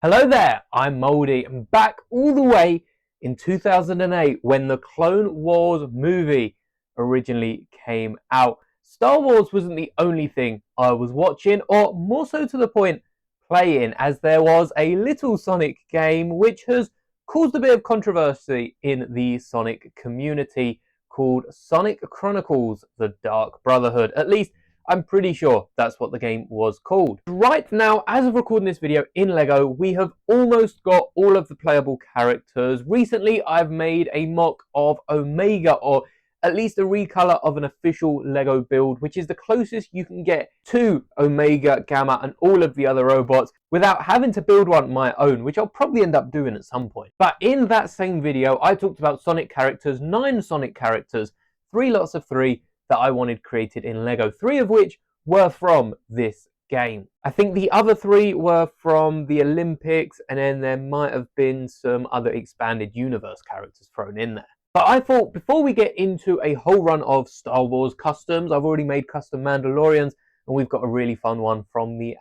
Hello there, I'm Moldy. I'm back all the way in 2008 when the Clone Wars movie originally came out. Star Wars wasn't the only thing I was watching, or more so to the point, playing, as there was a little Sonic game which has caused a bit of controversy in the Sonic community called Sonic Chronicles: The Dark Brotherhood. At least I'm pretty sure that's what the game was called. Right now, as of recording this video in LEGO, we have almost got all of the playable characters. Recently, I've made a mock of Omega, or at least a recolor of an official LEGO build, which is the closest you can get to Omega, Gamma, and all of the other robots without having to build one my own, which I'll probably end up doing at some point. But in that same video, I talked about Sonic characters, 9 Sonic characters, 3 lots of 3, that I wanted created in LEGO, 3 of which were from this game. I think the other 3 were from the Olympics, and then there might have been some other expanded universe characters thrown in there. But I thought before we get into a whole run of Star Wars customs, I've already made custom Mandalorians, and we've got a really fun one from the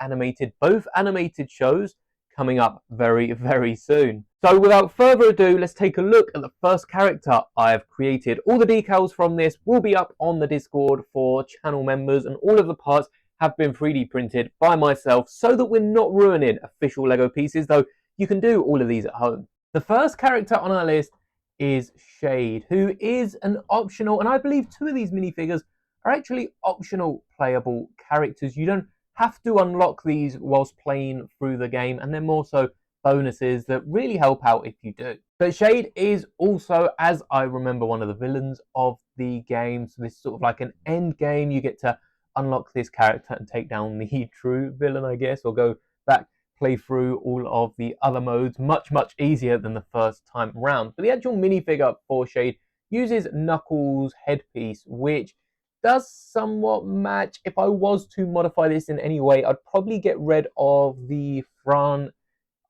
both animated shows coming up very, very soon. So without further ado, let's take a look at the first character I have created. All the decals from this will be up on the Discord for channel members, and all of the parts have been 3D printed by myself so that we're not ruining official LEGO pieces, though you can do all of these at home. The first character on our list is Shade, who is an optional, and I believe 2 of these minifigures are actually optional playable characters. You don't have to unlock these whilst playing through the game, and they're more so bonuses that really help out if you do. But Shade is also, as I remember, one of the villains of the game. So this is sort of like an end game. You get to unlock this character and take down the true villain, I guess, or go back, play through all of the other modes much easier than the first time around. But the actual minifigure for Shade uses Knuckles' headpiece, which does somewhat match. If I was to modify this in any way, I'd probably get rid of the front.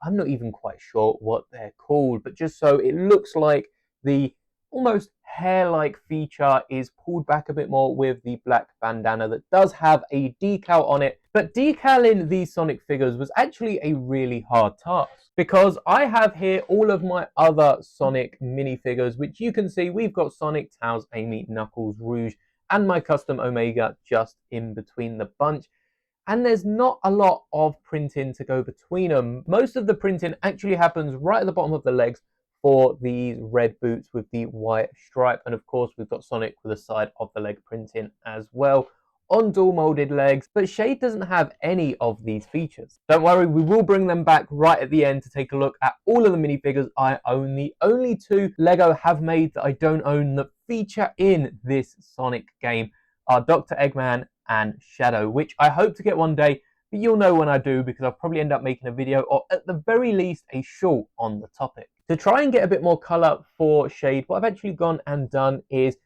I'm not even quite sure what they're called, but just so it looks like the almost hair-like feature is pulled back a bit more with the black bandana that does have a decal on it. But decaling these Sonic figures was actually a really hard task, because I have here all of my other Sonic minifigures, which you can see we've got Sonic, Tails, Amy, Knuckles, Rouge, and my custom Omega just in between the bunch. And there's not a lot of printing to go between them. Most of the printing actually happens right at the bottom of the legs for these red boots with the white stripe. And of course, we've got Sonic with the side of the leg printing as well on dual molded legs. But Shade doesn't have any of these features. Don't worry, we will bring them back right at the end to take a look at all of the minifigures I own. The only 2 LEGO have made that I don't own that feature in this Sonic game are Dr. Eggman and Shadow, which I hope to get one day, but you'll know when I do, because I'll probably end up making a video, or at the very least a short on the topic. To try and get a bit more colour for Shade, what I've actually gone and done is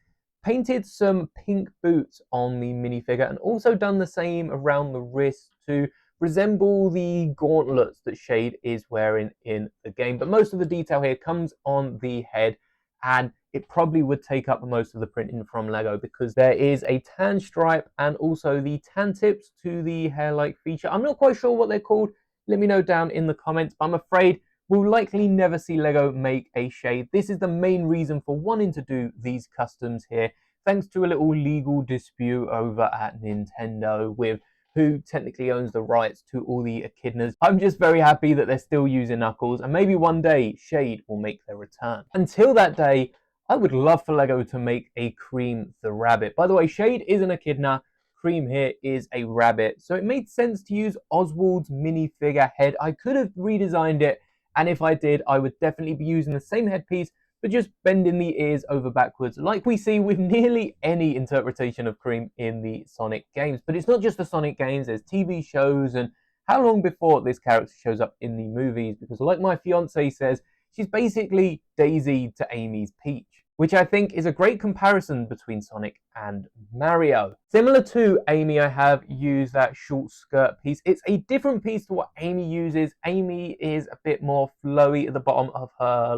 painted some pink boots on the minifigure, and also done the same around the wrist to resemble the gauntlets that Shade is wearing in the game. But most of the detail here comes on the head, and it probably would take up most of the printing from LEGO, because there is a tan stripe and also the tan tips to the hair-like feature. I'm not quite sure what they're called. Let me know down in the comments, but I'm afraid we'll likely never see LEGO make a Shade. This is the main reason for wanting to do these customs here, thanks to a little legal dispute over at Nintendo with who technically owns the rights to all the echidnas. I'm just very happy that they're still using Knuckles, and maybe one day Shade will make their return. Until that day, I would love for LEGO to make a Cream the Rabbit. By the way, Shade is an echidna, Cream here is a rabbit, so it made sense to use Oswald's minifigure head. I could have redesigned it, and if I did, I would definitely be using the same headpiece, but just bending the ears over backwards, like we see with nearly any interpretation of Cream in the Sonic games. But it's not just the Sonic games, there's TV shows, and how long before this character shows up in the movies, because like my fiance says, she's basically Daisy to Amy's Peach, which I think is a great comparison between Sonic and Mario. Similar to Amy, I have used that short skirt piece. It's a different piece to what Amy uses. Amy is a bit more flowy at the bottom of her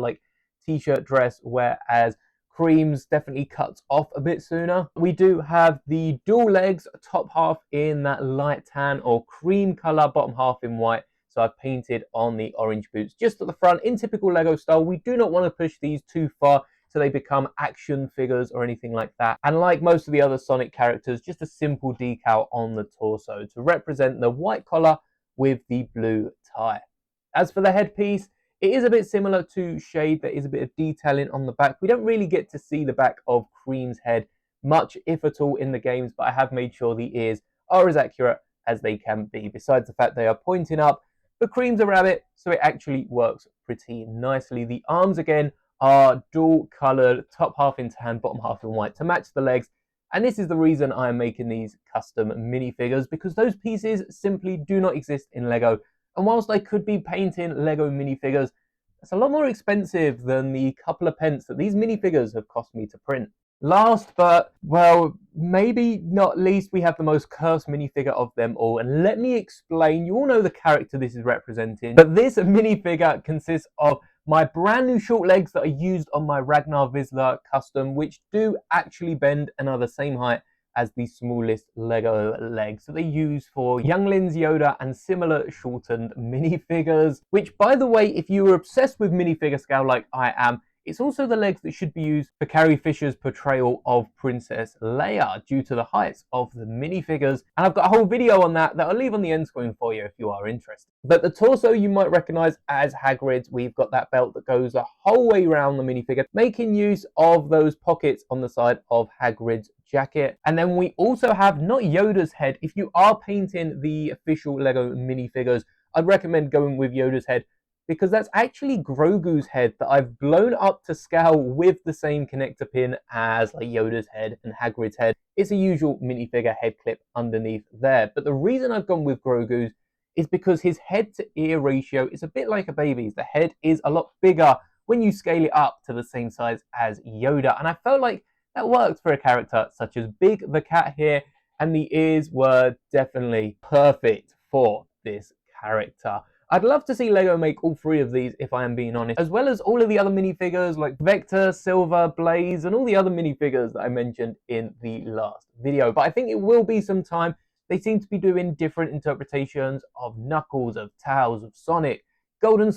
t-shirt dress, whereas Cream's definitely cuts off a bit sooner. We do have the dual legs, top half in that light tan or cream color, bottom half in white. So I've painted on the orange boots just at the front in typical Lego style. We do not want to push these too far so they become action figures or anything like that. And like most of the other Sonic characters, just a simple decal on the torso to represent the white collar with the blue tie. As for the headpiece, it is a bit similar to Shade. There is a bit of detailing on the back. We don't really get to see the back of Cream's head much, if at all, in the games, but I have made sure the ears are as accurate as they can be, besides the fact they are pointing up. But Cream's a rabbit, so it actually works pretty nicely. The arms, again, are dual coloured, top half in tan, bottom half in white, to match the legs. And this is the reason I am making these custom minifigures, because those pieces simply do not exist in Lego. And whilst I could be painting Lego minifigures, it's a lot more expensive than the couple of pence that these minifigures have cost me to print. Last but, well, maybe not least, we have the most cursed minifigure of them all. And let me explain. You all know the character this is representing, but this minifigure consists of my brand new short legs that are used on my Ragnar Vizsla custom, which do actually bend and are the same height as the smallest Lego legs that they use for Younglings, Yoda, and similar shortened minifigures. Which, by the way, if you were obsessed with minifigure scale like I am, it's also the legs that should be used for Carrie Fisher's portrayal of Princess Leia due to the heights of the minifigures. And I've got a whole video on that I'll leave on the end screen for you if you are interested. But the torso you might recognize as Hagrid's. We've got that belt that goes the whole way around the minifigure, making use of those pockets on the side of Hagrid's jacket. And then we also have not Yoda's head. If you are painting the official Lego minifigures, I'd recommend going with Yoda's head, because that's actually Grogu's head that I've blown up to scale with the same connector pin as like Yoda's head and Hagrid's head. It's a usual minifigure head clip underneath there. But the reason I've gone with Grogu's is because his head to ear ratio is a bit like a baby's. The head is a lot bigger when you scale it up to the same size as Yoda. And I felt like that worked for a character such as Big the Cat here, and the ears were definitely perfect for this character. I'd love to see Lego make all three of these, if I am being honest, as well as all of the other minifigures like Vector, Silver, Blaze, and all the other minifigures that I mentioned in the last video. But I think it will be some time. They seem to be doing different interpretations of Knuckles, of Tails, of Sonic, Golden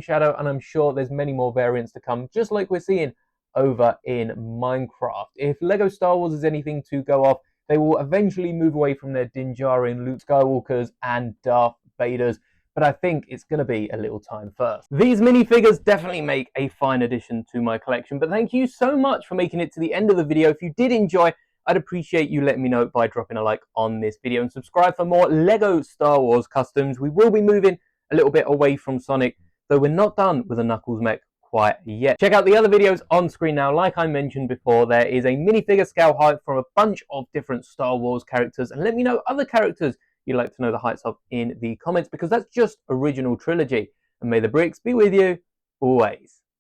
Shadow, and I'm sure there's many more variants to come, just like we're seeing over in Minecraft. If Lego Star Wars is anything to go off, they will eventually move away from their Din Djarin, Luke Skywalkers, and Darth Vaders. But I think it's going to be a little time first. These minifigures definitely make a fine addition to my collection, but thank you so much for making it to the end of the video. If you did enjoy, I'd appreciate you letting me know by dropping a like on this video and subscribe for more Lego Star Wars customs. We will be moving a little bit away from Sonic, though we're not done with the Knuckles mech quite yet. Check out the other videos on screen now. Like I mentioned before, there is a minifigure scale height from a bunch of different Star Wars characters, and let me know other characters you'd like to know the heights of in the comments, because that's just original trilogy. And may the bricks be with you always.